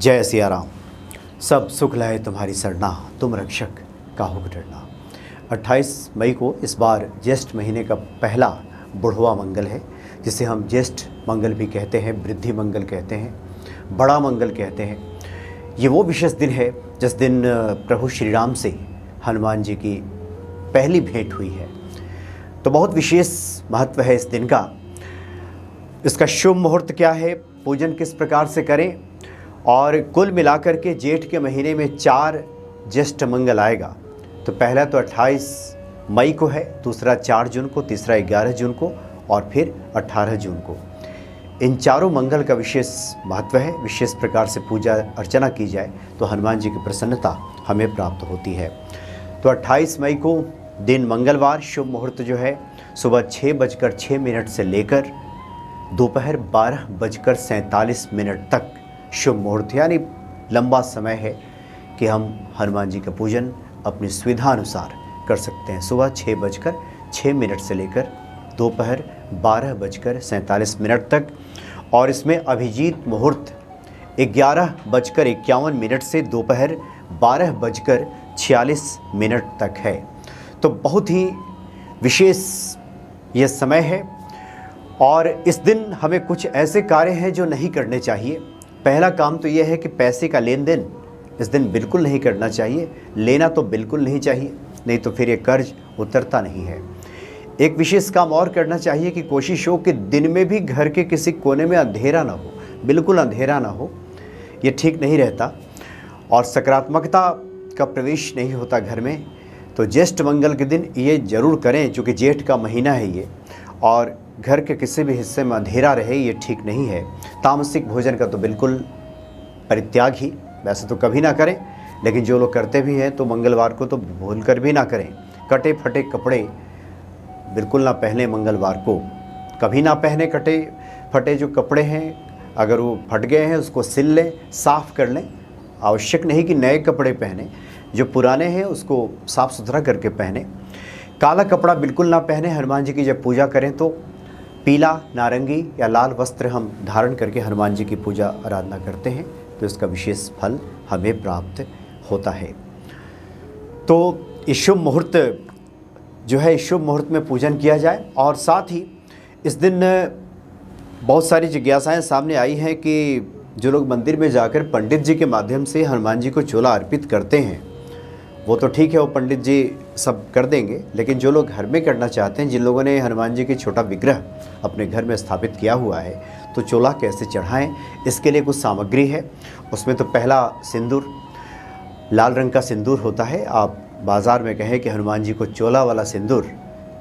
जय सिया राम। सब सुख लाए तुम्हारी सरना, तुम रक्षक काहू को डरना। 28 मई को इस बार ज्येष्ठ महीने का पहला बुढ़वा मंगल है, जिसे हम ज्येष्ठ मंगल भी कहते हैं, वृद्धि मंगल कहते हैं, बड़ा मंगल कहते हैं। ये वो विशेष दिन है जिस दिन प्रभु श्री राम से हनुमान जी की पहली भेंट हुई है। तो बहुत विशेष महत्व है इस दिन का। इसका शुभ मुहूर्त क्या है, पूजन किस प्रकार से करें, और कुल मिलाकर के जेठ के महीने में 4 ज्येष्ठ मंगल आएगा। तो पहला तो 28 मई को है, दूसरा 4 जून को, तीसरा 11 जून को और फिर 18 जून को। इन चारों मंगल का विशेष महत्व है। विशेष प्रकार से पूजा अर्चना की जाए तो हनुमान जी की प्रसन्नता हमें प्राप्त होती है। तो 28 मई को दिन मंगलवार, शुभ मुहूर्त जो है सुबह 6:06 से लेकर दोपहर 12:47 तक शुभ मुहूर्त, यानी लंबा समय है कि हम हनुमान जी का पूजन अपनी सुविधा अनुसार कर सकते हैं। सुबह 6:06 से लेकर दोपहर 12:47 तक, और इसमें अभिजीत मुहूर्त 11:51 से दोपहर 12:46 तक है। तो बहुत ही विशेष यह समय है। और इस दिन हमें कुछ ऐसे कार्य हैं जो नहीं करने चाहिए। पहला काम तो यह है कि पैसे का लेन देन इस दिन बिल्कुल नहीं करना चाहिए। लेना तो बिल्कुल नहीं चाहिए, नहीं तो फिर ये कर्ज उतरता नहीं है। एक विशेष काम और करना चाहिए कि कोशिश हो कि दिन में भी घर के किसी कोने में अंधेरा ना हो, बिल्कुल अंधेरा ना हो। ये ठीक नहीं रहता और सकारात्मकता का प्रवेश नहीं होता घर में। तो ज्येष्ठ मंगल के दिन ये जरूर करें, चूँकि जेठ का महीना है ये, और घर के किसी भी हिस्से में अंधेरा रहे ये ठीक नहीं है। तामसिक भोजन का तो बिल्कुल परित्याग ही, वैसे तो कभी ना करें, लेकिन जो लोग करते भी हैं तो मंगलवार को तो भूल कर भी ना करें। कटे फटे कपड़े बिल्कुल ना पहने मंगलवार को, कभी ना पहने। कटे फटे जो कपड़े हैं अगर वो फट गए हैं उसको सिल लें, साफ़ कर लें। आवश्यक नहीं कि नए कपड़े पहने, जो पुराने हैं उसको साफ़ सुथरा करके पहने। काला कपड़ा बिल्कुल ना पहने। हनुमान जी की जब पूजा करें तो पीला, नारंगी या लाल वस्त्र हम धारण करके हनुमान जी की पूजा आराधना करते हैं, तो इसका विशेष फल हमें प्राप्त होता है। तो इस शुभ मुहूर्त जो है, इस शुभ मुहूर्त में पूजन किया जाए। और साथ ही इस दिन बहुत सारी जिज्ञासाएं सामने आई हैं कि जो लोग मंदिर में जाकर पंडित जी के माध्यम से हनुमान जी को चोला अर्पित करते हैं, वो तो ठीक है, वो पंडित जी सब कर देंगे। लेकिन जो लोग घर में करना चाहते हैं, जिन लोगों ने हनुमान जी की छोटा विग्रह अपने घर में स्थापित किया हुआ है, तो चोला कैसे चढ़ाएं, इसके लिए कुछ सामग्री है। उसमें तो पहला सिंदूर, लाल रंग का सिंदूर होता है। आप बाज़ार में कहें कि हनुमान जी को चोला वाला सिंदूर,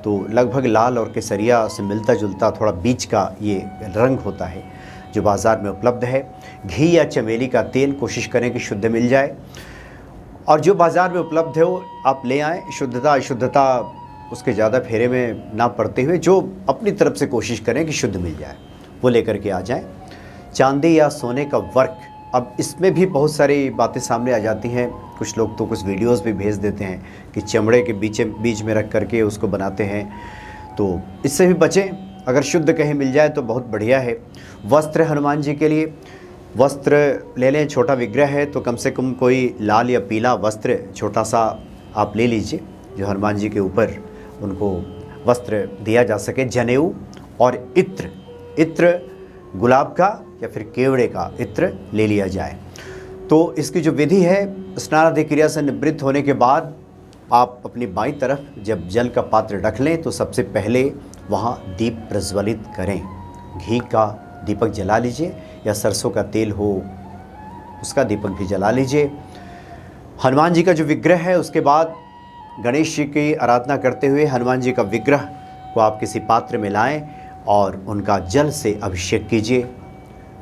तो लगभग लाल और केसरिया से मिलता जुलता थोड़ा बीच का ये रंग होता है जो बाज़ार में उपलब्ध है। घी या चमेली का तेल कोशिश करें कि शुद्ध मिल जाए, और जो बाज़ार में उपलब्ध है वो आप ले आएँ। शुद्धता अशुद्धता उसके ज़्यादा फेरे में ना पड़ते हुए जो अपनी तरफ से कोशिश करें कि शुद्ध मिल जाए, वो लेकर के आ जाएं। चांदी या सोने का वर्क, अब इसमें भी बहुत सारी बातें सामने आ जाती हैं। कुछ लोग तो कुछ वीडियोस भी भेज देते हैं कि चमड़े के बीच में रख करके उसको बनाते हैं, तो इससे भी बचें। अगर शुद्ध कहीं मिल जाए तो बहुत बढ़िया है। वस्त्र, हनुमान जी के लिए वस्त्र ले लें। छोटा विग्रह है तो कम से कम कोई लाल या पीला वस्त्र छोटा सा आप ले लीजिए, जो हनुमान जी के ऊपर उनको वस्त्र दिया जा सके। जनेऊ और इत्र गुलाब का या फिर केवड़े का इत्र ले लिया जाए। तो इसकी जो विधि है, स्नान आदि क्रिया से निवृत्त होने के बाद आप अपनी बाईं तरफ जब जल का पात्र रख लें तो सबसे पहले वहाँ दीप प्रज्वलित करें। घी का दीपक जला लीजिए या सरसों का तेल हो उसका दीपक भी जला लीजिए। हनुमान जी का जो विग्रह है, उसके बाद गणेश जी की आराधना करते हुए हनुमान जी का विग्रह को आप किसी पात्र में लाएं और उनका जल से अभिषेक कीजिए।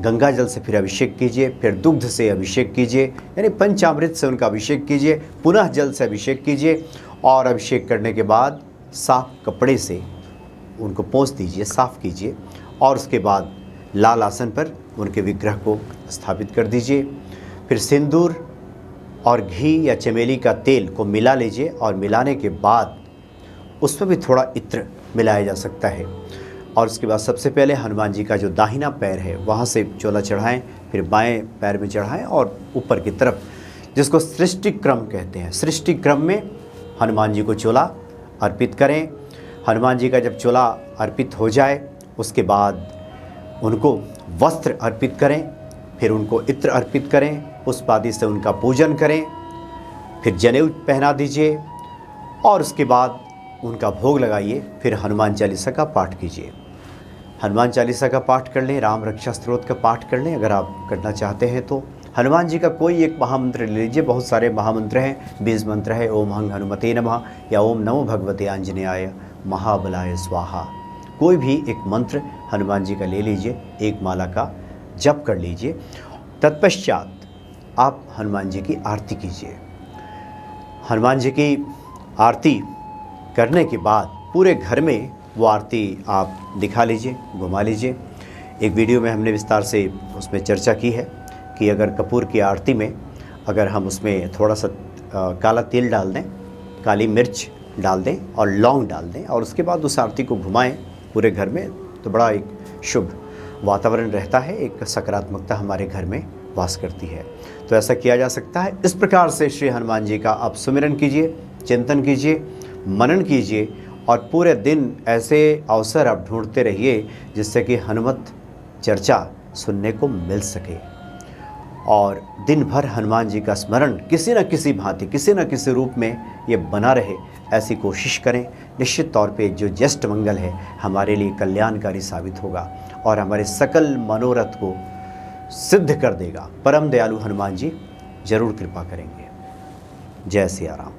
गंगा जल से फिर अभिषेक कीजिए, फिर दुग्ध से अभिषेक कीजिए, यानी पंचामृत से उनका अभिषेक कीजिए। पुनः जल से अभिषेक कीजिए और अभिषेक करने के बाद साफ कपड़े से उनको पोंछ दीजिए, साफ़ कीजिए, और उसके बाद लाल आसन पर उनके विग्रह को स्थापित कर दीजिए। फिर सिंदूर और घी या चमेली का तेल को मिला लीजिए, और मिलाने के बाद उसमें भी थोड़ा इत्र मिलाया जा सकता है। और उसके बाद सबसे पहले हनुमान जी का जो दाहिना पैर है वहाँ से चोला चढ़ाएं, फिर बाएं पैर में चढ़ाएं और ऊपर की तरफ, जिसको सृष्टि क्रम कहते हैं, सृष्टि क्रम में हनुमान जी को चोला अर्पित करें। हनुमान जी का जब चोला अर्पित हो जाए उसके बाद उनको वस्त्र अर्पित करें, फिर उनको इत्र अर्पित करें, पुष्प आदि से उनका पूजन करें, फिर जनेऊ पहना दीजिए और उसके बाद उनका भोग लगाइए। फिर हनुमान चालीसा का पाठ कीजिए। हनुमान चालीसा का पाठ कर लें, राम रक्षा स्तोत्र का पाठ कर लें अगर आप करना चाहते हैं तो। हनुमान जी का कोई एक महामंत्र ले लीजिए, बहुत सारे महामंत्र हैं, 20 मंत्र है, ओम हंग हनुमते नमः या ओम नमो भगवते आंजनेयाय महाबलाय स्वाहा। कोई भी एक मंत्र हनुमान जी का ले लीजिए, एक माला का जप कर लीजिए। तत्पश्चात आप हनुमान जी की आरती कीजिए। हनुमान जी की आरती करने के बाद पूरे घर में वो आरती आप दिखा लीजिए, घुमा लीजिए। एक वीडियो में हमने विस्तार से उसमें चर्चा की है कि अगर कपूर की आरती में अगर हम उसमें थोड़ा सा काला तेल डाल दें, काली मिर्च डाल दें और लौंग डाल दें और उसके बाद उस आरती को घुमाएं पूरे घर में, तो बड़ा एक शुभ वातावरण रहता है, एक सकारात्मकता हमारे घर में वास करती है। तो ऐसा किया जा सकता है। इस प्रकार से श्री हनुमान जी का आप सुमिरन कीजिए, चिंतन कीजिए, मनन कीजिए और पूरे दिन ऐसे अवसर आप ढूंढते रहिए जिससे कि हनुमत चर्चा सुनने को मिल सके और दिन भर हनुमान जी का स्मरण किसी न किसी भांति, किसी न किसी रूप में ये बना रहे, ऐसी कोशिश करें। निश्चित तौर पे जो ज्येष्ठ मंगल है हमारे लिए कल्याणकारी साबित होगा और हमारे सकल मनोरथ को सिद्ध कर देगा। परम दयालु हनुमान जी जरूर कृपा करेंगे। जय सिया राम।